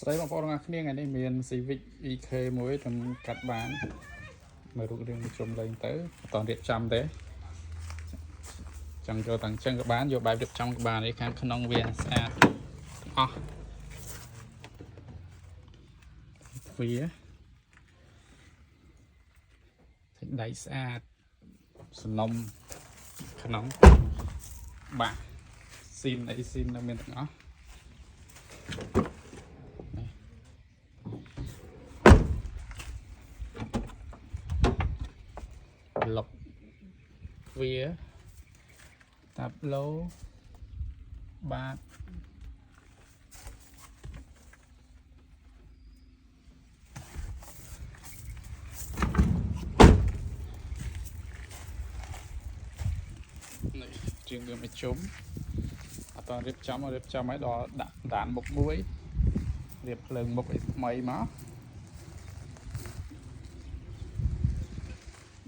ស្រីបងប្អូនទាំងអស់គ្នាថ្ងៃនេះមាន Civic EK មួយខ្ញុំកាត់បានមើលរូបរាងជុំលេងទៅអត់រៀបចំទេចង់យកទាំងចឹងក៏បានយកបែបរៀបចំក៏បានឯខាងក្នុងវាស្អាតអស់វាដៃស្អាតសំណុំក្នុងបាក់ស៊ីនអីស៊ីននៅមានទាំងអស់លុបវាតាប់ឡូបាតនេះជាងវាមិនជុំអត់តរៀបចំឲ្យដល់ដាក់ដានមុខមួយរៀបភ្លើងមុខឲ្យថ្មីមក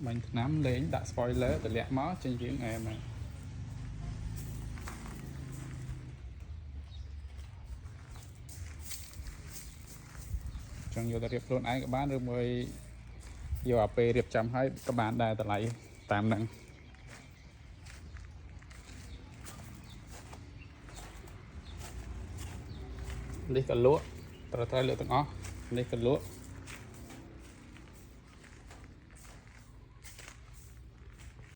បាញ់ថ្នាំលេងដាក់ spoiler តម្លាក់មកចេញរឿងអែមចង់យកទៅរៀបខ្លួនឯងក៏បានឬមួយយកអាពេលរៀបចំឲ្យក៏បានដែរតម្លៃតាមហ្នឹងនេះក៏លក់ត្រូវលើទាំងអស់នេះក៏លក់